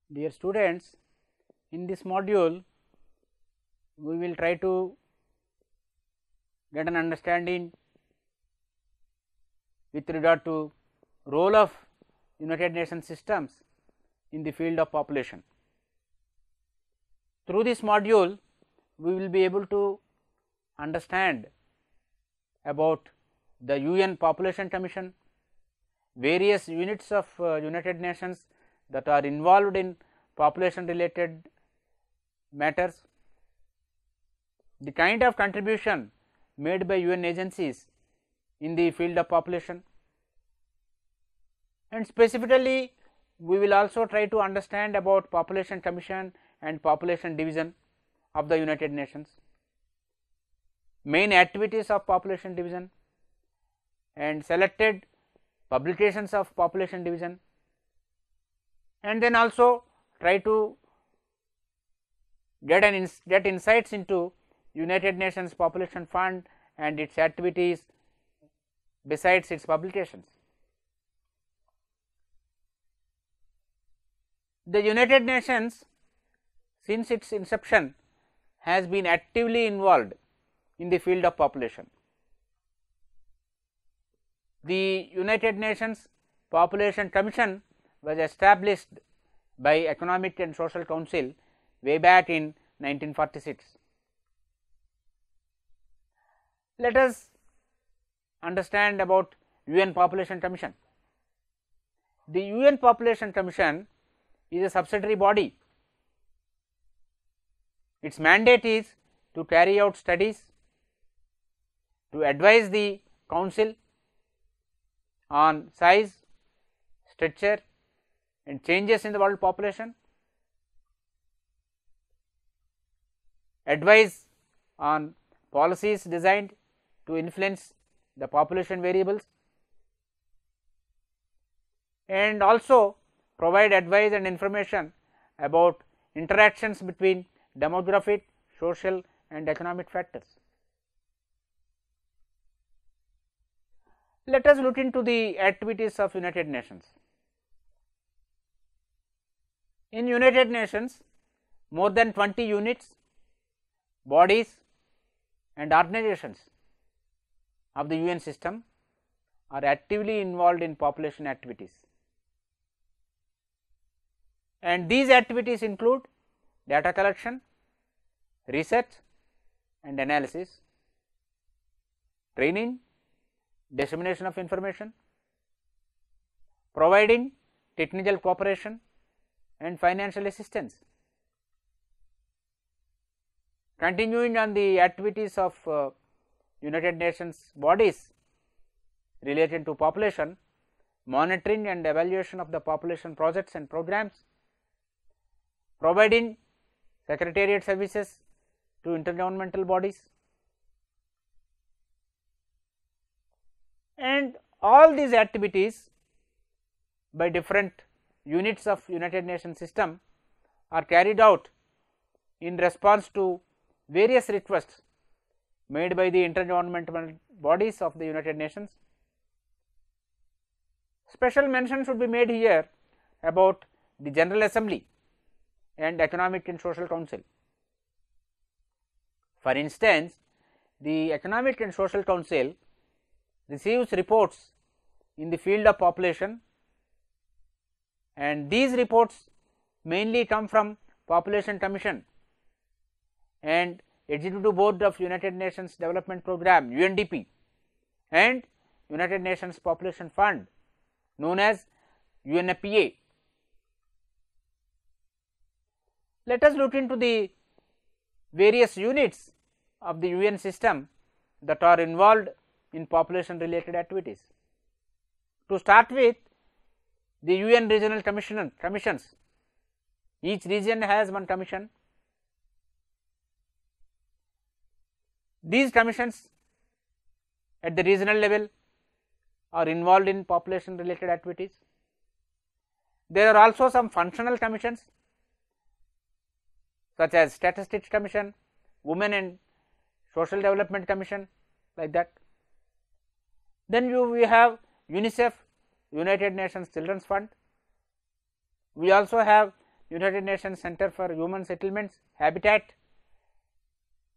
Dear students, in this module we will try to get an understanding with regard to role of United Nations systems in the field of population. Through this module we will be able to understand about the UN Population Commission, various units of United Nations that are involved in population related matters, the kind of contribution made by UN agencies in the field of population, and specifically we will also try to understand about population commission and population division of the United Nations, main activities of population division and selected publications of population division, and then also try to get insights into United Nations Population Fund and its activities besides its publications. The United Nations since its inception has been actively involved in the field of population. The United Nations Population Commission was established by Economic and Social Council way back in 1946. Let us understand about UN Population Commission. The UN Population Commission is a subsidiary body. Its mandate is to carry out studies, to advise the Council on size, structure and changes in the world population, advise on policies designed to influence the population variables, and also provide advice and information about interactions between demographic, social and economic factors. Let us look into the activities of United Nations. In United Nations, more than 20 units, bodies and organizations of the UN system are actively involved in population activities, and these activities include data collection, research and analysis, training, dissemination of information, providing technical cooperation and financial assistance. Continuing on the activities of United Nations bodies related to population, monitoring and evaluation of the population projects and programs, providing secretariat services to intergovernmental bodies, and all these activities by different units of United Nations system are carried out in response to various requests made by the intergovernmental bodies of the United Nations. Special mention should be made here about the General Assembly and Economic and Social Council. For instance, the Economic and Social Council receives reports in the field of population, and these reports mainly come from Population Commission and Executive Board of United Nations Development Programme UNDP and United Nations Population Fund known as UNFPA. Let us look into the various units of the UN system that are involved in population related activities. To start with, the UN regional commissions. Each region has one commission. These commissions at the regional level are involved in population related activities. There are also some functional commissions such as Statistics Commission, Women and Social Development Commission, like that. Then we have UNICEF, United Nations Children's Fund. We also have United Nations Center for Human Settlements, Habitat,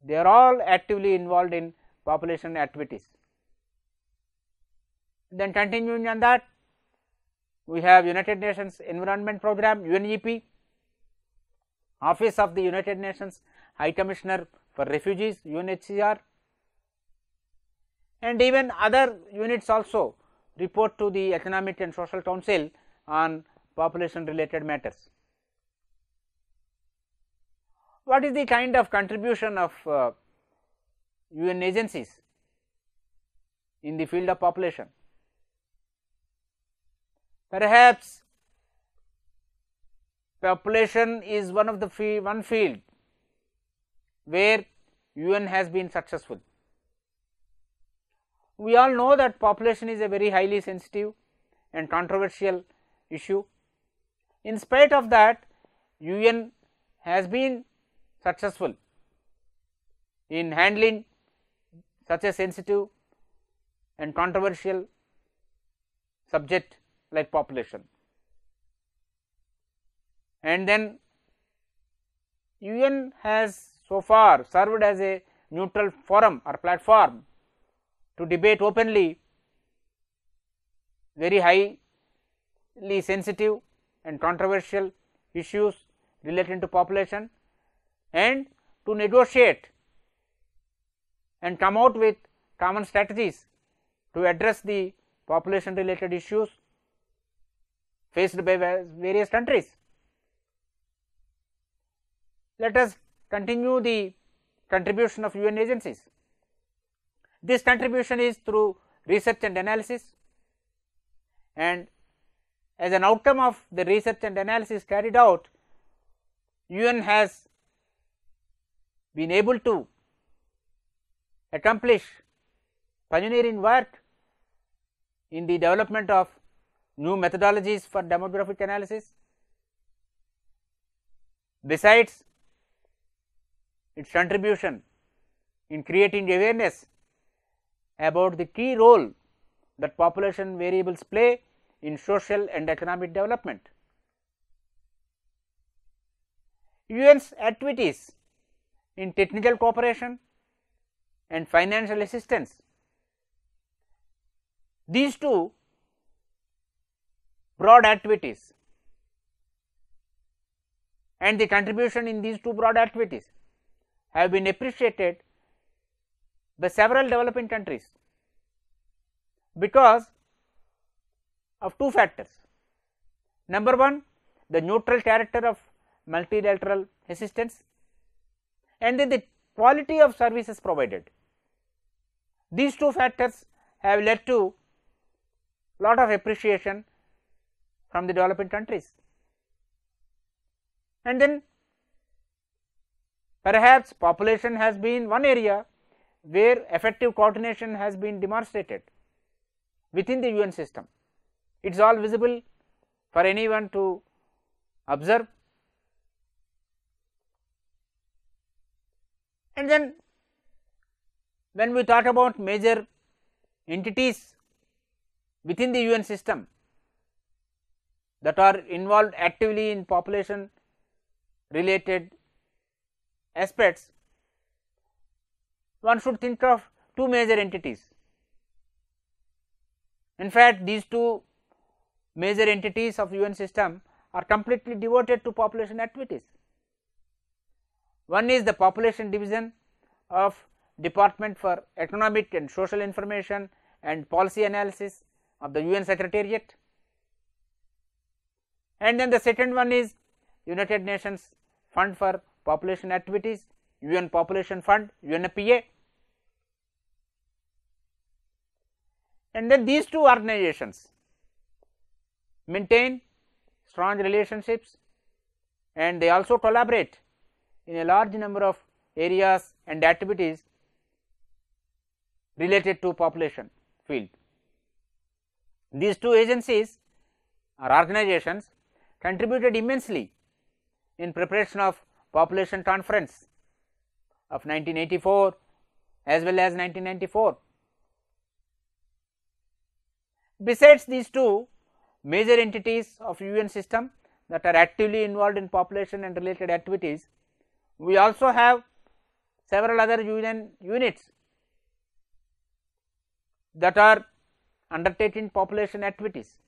they are all actively involved in population activities. Then continuing on that, we have United Nations Environment Program, UNEP, Office of the United Nations High Commissioner for Refugees, UNHCR, and even other units also report to the Economic and Social Council on population related matters. What is the kind of contribution of UN agencies in the field of population? Perhaps population is one of the field where UN has been successful. We all know that population is a very highly sensitive and controversial issue. In spite of that, UN has been successful in handling such a sensitive and controversial subject like population. And then UN has so far served as a neutral forum or platform to debate openly very highly sensitive and controversial issues related to population, and to negotiate and come out with common strategies to address the population related issues faced by various countries. Let us continue the contribution of UN agencies. This contribution is through research and analysis, and as an outcome of the research and analysis carried out, UN has been able to accomplish pioneering work in the development of new methodologies for demographic analysis. Besides its contribution in creating awareness about the key role that population variables play in social and economic development. UN's activities in technical cooperation and financial assistance, these two broad activities and the contribution in these two broad activities have been appreciated by several developing countries because of two factors. Number one, the neutral character of multilateral assistance, and then the quality of services provided. These two factors have led to lot of appreciation from the developing countries. And then perhaps population has been one area where effective coordination has been demonstrated within the UN system. It is all visible for anyone to observe. And then when we talk about major entities within the UN system that are involved actively in population related aspects, one should think of two major entities. In fact, these two major entities of UN system are completely devoted to population activities. One is the Population Division of Department for Economic and Social Information and Policy Analysis of the UN Secretariat, and then the second one is United Nations Fund for Population Activities, UN Population Fund, UNFPA. And then these two organizations maintain strong relationships, and they also collaborate in a large number of areas and activities related to population field. These two agencies or organizations contributed immensely in preparation of population conference of 1984 as well as 1994. Besides these two major entities of UN system, that are actively involved in population and related activities, we also have several other UN units that are undertaking population activities.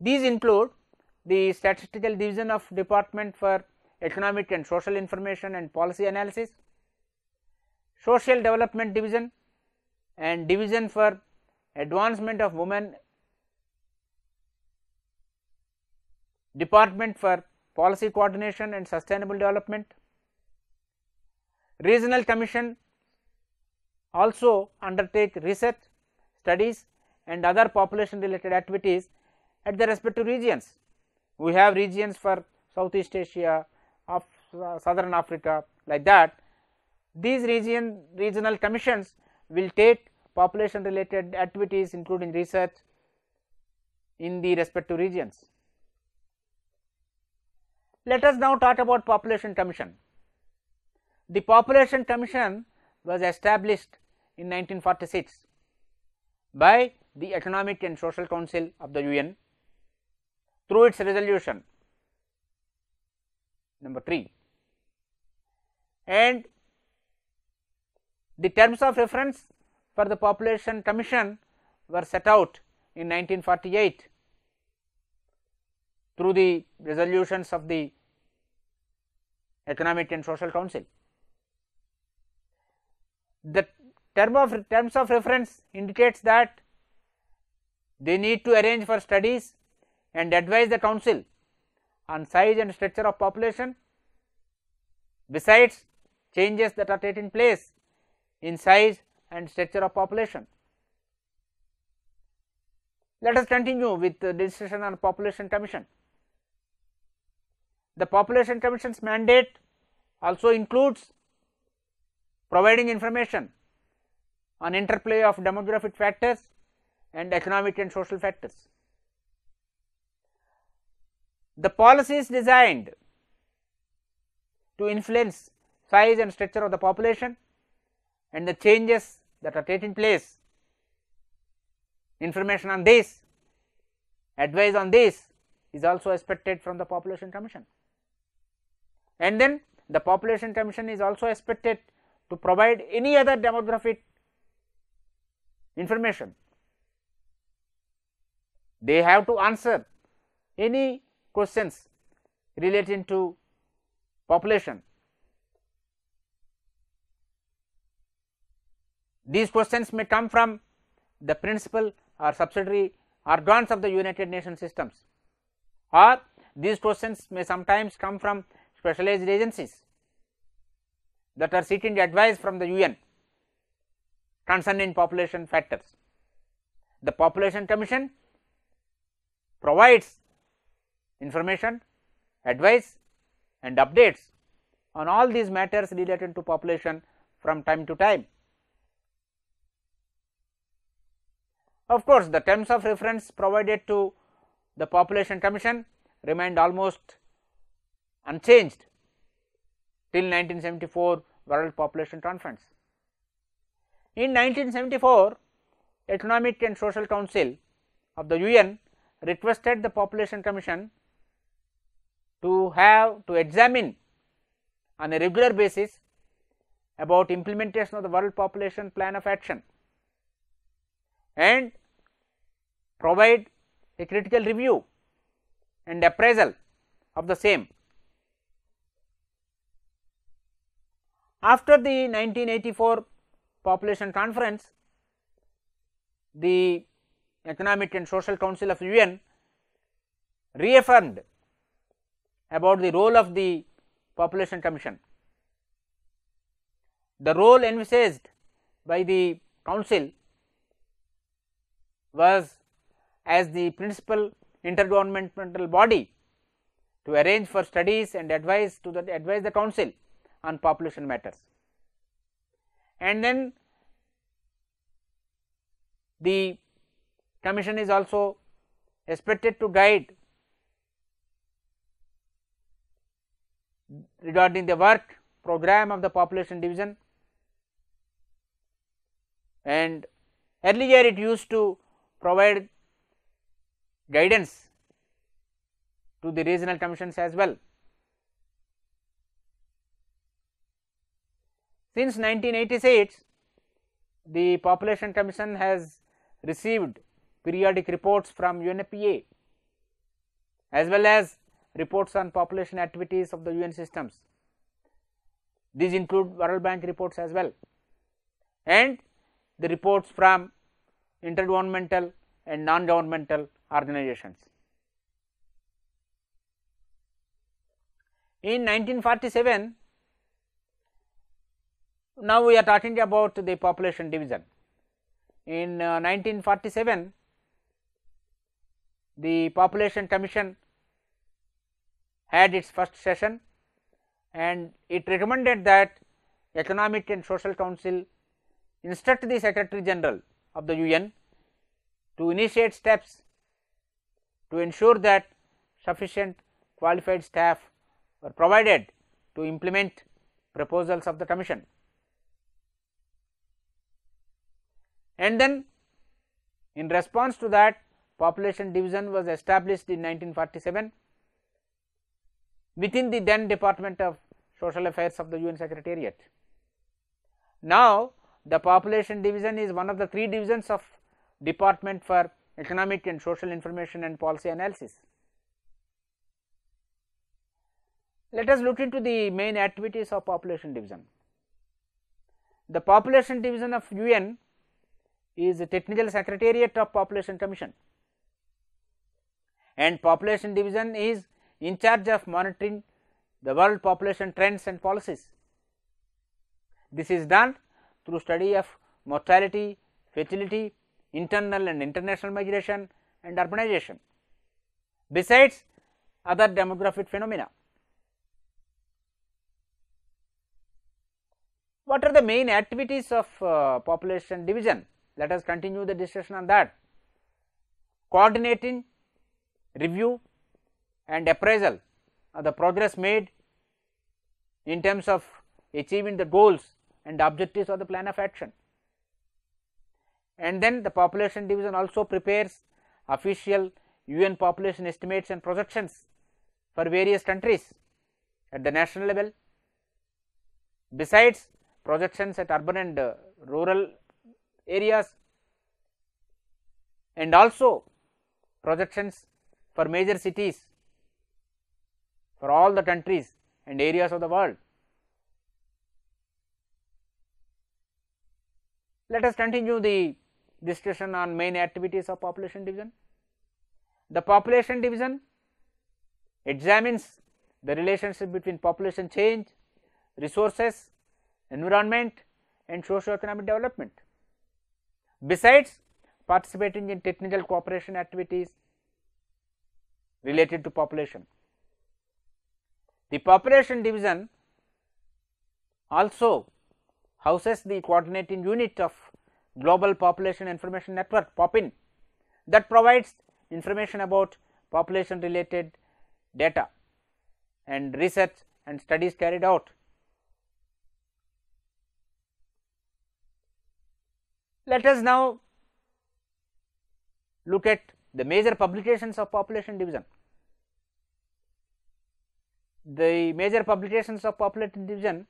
These include the Statistical Division of Department for Economic and Social Information and Policy Analysis, Social Development Division and Division for Advancement of Women, Department for Policy Coordination and Sustainable Development. Regional Commission also undertake research, studies and other population related activities at the respective regions. We have regions for Southeast Asia, of Southern Africa, like that. These regional commissions will take population related activities including research in the respective regions. Let us now talk about Population Commission. The Population Commission was established in 1946 by the Economic and Social Council of the UN through its resolution number 3, and the terms of reference for the Population Commission were set out in 1948 through the resolutions of the Economic and Social Council. The terms of reference indicates that they need to arrange for studies and advise the Council on size and structure of population, besides changes that are taking place in size and structure of population. Let us continue with the discussion on Population Commission. The Population Commission's mandate also includes providing information on interplay of demographic factors and economic and social factors. The policies designed to influence size and structure of the population and the changes that are taking place, information on this, advice on this is also expected from the Population Commission. And then the Population Commission is also expected to provide any other demographic information. They have to answer any questions relating to population. These questions may come from the principal or subsidiary organs of the United Nations systems, or these questions may sometimes come from specialized agencies that are seeking advice from the UN concerning population factors. The Population Commission provides information, advice and updates on all these matters related to population from time to time. Of course, the terms of reference provided to the Population Commission remained almost unchanged till 1974 World Population Conference. In 1974, Economic and Social Council of the UN requested the Population Commission to examine on a regular basis about implementation of the World Population Plan of Action and provide a critical review and appraisal of the same. After the 1984 Population Conference, the Economic and Social Council of UN reaffirmed about the role of the Population Commission. The role envisaged by the Council was as the principal intergovernmental body to arrange for studies and advise the Council on population matters. And then the Commission is also expected to guide regarding the work program of the Population Division, and earlier it used to provide guidance to the regional commissions as well. Since 1986, the Population Commission has received periodic reports from UNFPA as well as reports on population activities of the UN systems. These include World Bank reports as well, and the reports from intergovernmental and non-governmental organizations. In 1947, now we are talking about the population division. In 1947, the Population Commission had its first session, and it recommended that Economic and Social Council instruct the Secretary General of the UN to initiate steps to ensure that sufficient qualified staff were provided to implement proposals of the Commission. And then in response to that, Population Division was established in 1947 within the then Department of Social Affairs of the UN Secretariat. Now, the Population Division is one of the 3 divisions of Department for Economic and Social Information and Policy Analysis. Let us look into the main activities of Population Division. The Population Division of UN is a technical secretariat of Population Commission, and Population Division is in charge of monitoring the world population trends and policies. This is done through study of mortality, fertility, internal and international migration and urbanization, besides other demographic phenomena. What are the main activities of Population Division? Let us continue the discussion on that. Coordinating, review and appraisal of the progress made in terms of achieving the goals and objectives of the plan of action. And then the Population Division also prepares official UN population estimates and projections for various countries at the national level, besides projections at urban and rural areas, and also projections for major cities for all the countries and areas of the world. Let us continue the discussion on main activities of Population Division. The Population Division examines the relationship between population change, resources, environment and socio-economic development, besides participating in technical cooperation activities related to population. The Population Division also houses the coordinating unit of Global Population Information Network (POPIN) that provides information about population related data and research and studies carried out. Let us now look at the major publications of Population Division. The major publications of Population Division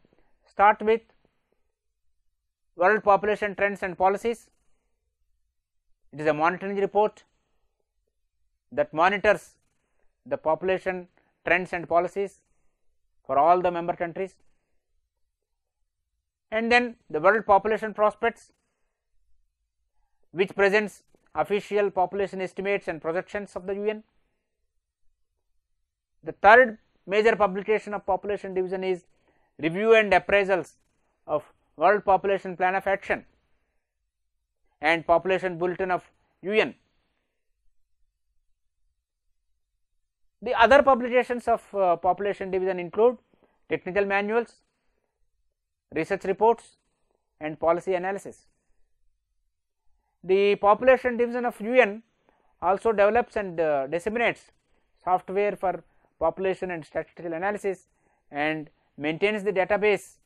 start with World Population Trends and Policies. It is a monitoring report that monitors the population trends and policies for all the member countries. And then the World Population Prospects, which presents official population estimates and projections of the UN. The third major publication of Population Division is Review and Appraisals of World Population Plan of Action and Population Bulletin of UN. The other publications of Population Division include technical manuals, research reports and policy analysis. The Population Division of UN also develops and disseminates software for population and statistical analysis and maintains the database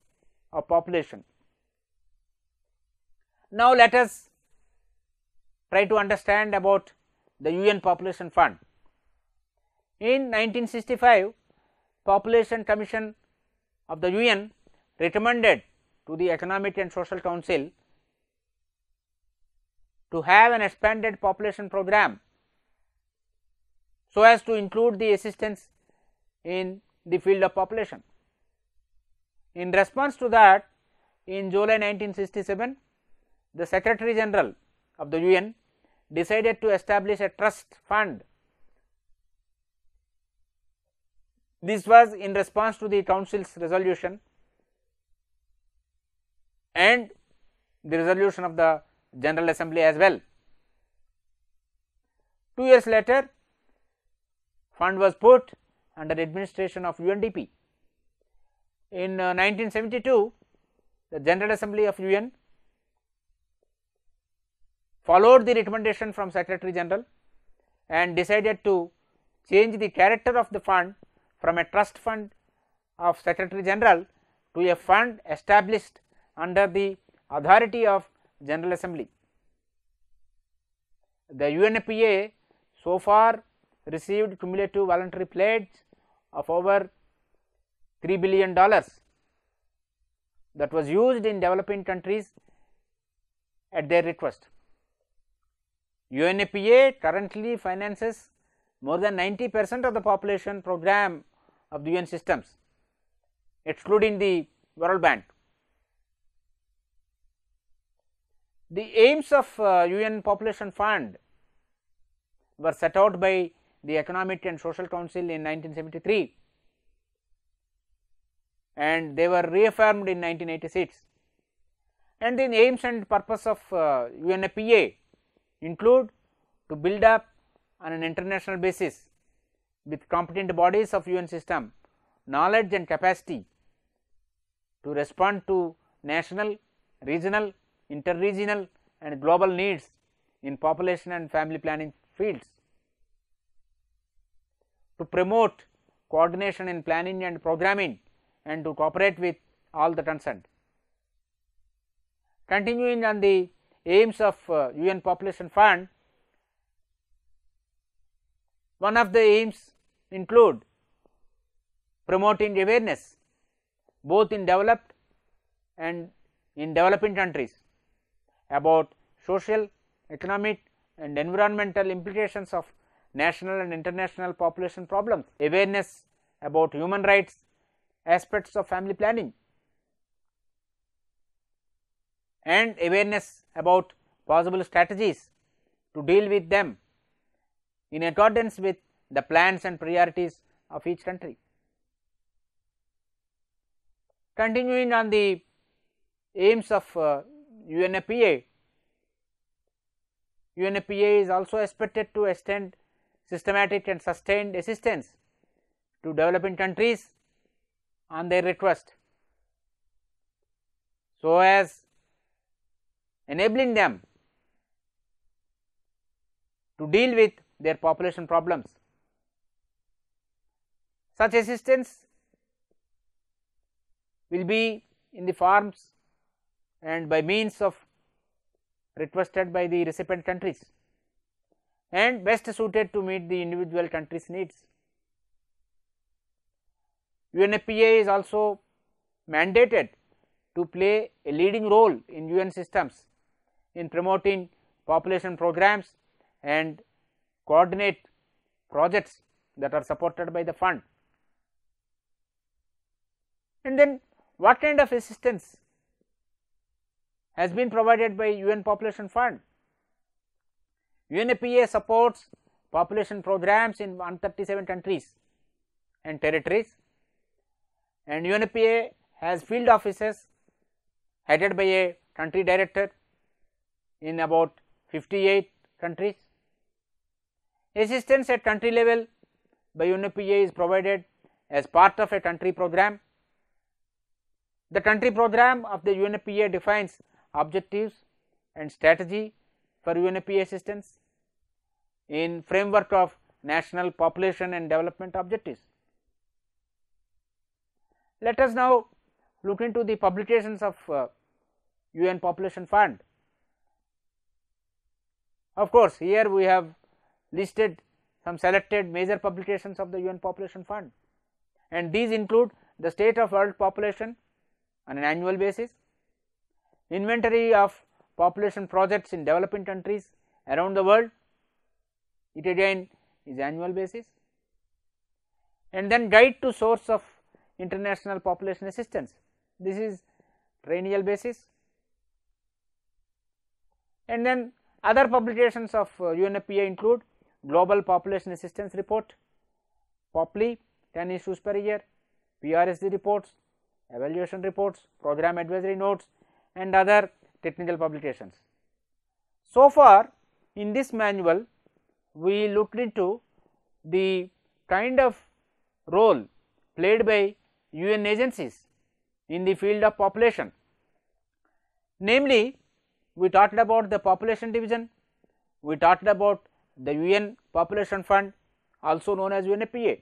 of population. Now, let us try to understand about the UN Population Fund. In 1965, Population Commission of the UN recommended to the Economic and Social Council to have an expanded population program so as to include the assistance in the field of population. In response to that, in July 1967, the Secretary General of the UN decided to establish a trust fund. This was in response to the Council's resolution and the resolution of the General Assembly as well. 2 years later, fund was put under administration of UNDP. In 1972, the General Assembly of UN followed the recommendation from Secretary General and decided to change the character of the fund from a trust fund of Secretary General to a fund established under the authority of General Assembly. The UNFPA so far received cumulative voluntary pledge of over $3 billion that was used in developing countries at their request. UNFPA currently finances more than 90% of the population program of the UN systems, excluding the World Bank. The aims of UN Population Fund were set out by the Economic and Social Council in 1973 and they were reaffirmed in 1986. And the aims and purpose of UNFPA include to build up on an international basis with competent bodies of UN system knowledge and capacity to respond to national, regional, interregional and global needs in population and family planning fields, to promote coordination in planning and programming and to cooperate with all the concerned. Continuing on the aims of UN Population Fund, one of the aims include promoting awareness both in developed and in developing countries about social, economic and environmental implications of national and international population problems, awareness about human rights aspects of family planning and awareness about possible strategies to deal with them in accordance with the plans and priorities of each country. Continuing on the aims of UNFPA, UNFPA is also expected to extend systematic and sustained assistance to developing countries on their request, so as enabling them to deal with their population problems. Such assistance will be in the forms and by means of requested by the recipient countries and best suited to meet the individual country's needs. UNFPA is also mandated to play a leading role in UN systems in promoting population programs and coordinate projects that are supported by the fund. And then what kind of assistance has been provided by UN Population Fund? UNFPA supports population programs in 137 countries and territories, and UNFPA has field offices headed by a country director in about 58 countries. Assistance at country level by UNFPA is provided as part of a country program. The country program of the UNFPA defines objectives and strategy for UNFPA assistance in framework of national population and development objectives. Let us now look into the publications of UN Population Fund. Of course, here we have listed some selected major publications of the UN Population Fund, and these include the state of world population on an annual basis, inventory of population projects in developing countries around the world, it again is annual basis, and then guide to source of international population assistance, this is triennial basis, and then other publications of UNFPA include Global Population Assistance Report, POPLI 10 issues per year, PRSD reports, evaluation reports, program advisory notes and other technical publications. So far in this manual we looked into the kind of role played by UN agencies in the field of population. Namely, we talked about the population division, we talked about the UN Population Fund, also known as UNFPA,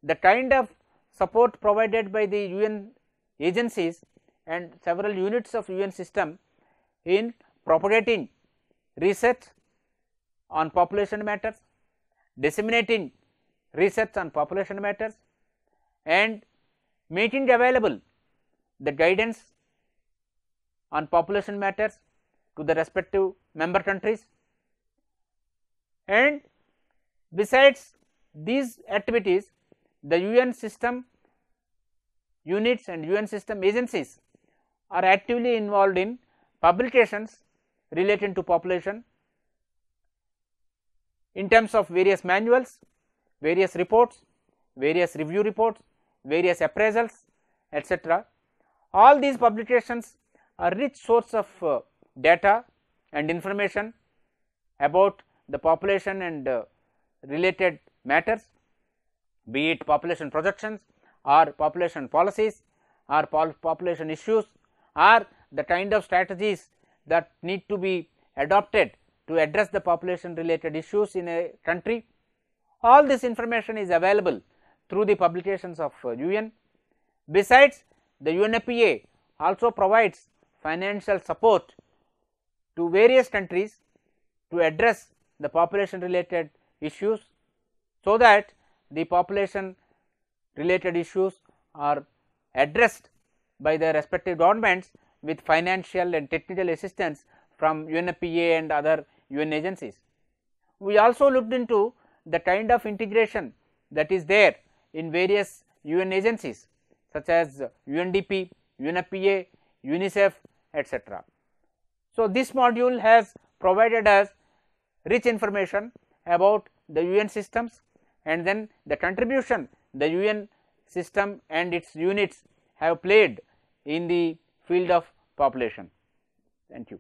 the kind of support provided by the UN agencies and several units of UN system in propagating research on population matters, disseminating research on population matters and making available the guidance on population matters to the respective member countries. And besides these activities, the UN system units and UN system agencies are actively involved in publications related to population in terms of various manuals, various reports, various review reports, various appraisals, etc. All these publications are rich source of data and information about the population and related matters, be it population projections or population policies or population issues or the kind of strategies that need to be adopted to address the population related issues in a country. All this information is available through the publications of UN. Besides, the UNFPA also provides financial support to various countries to address the population related issues, so that the population related issues are addressed by the respective governments with financial and technical assistance from UNFPA and other UN agencies. We also looked into the kind of integration that is there in various UN agencies such as UNDP, UNFPA, UNICEF, etc. So, this module has provided us rich information about the UN systems and then the contribution the UN system and its units have played in the field of population. Thank you.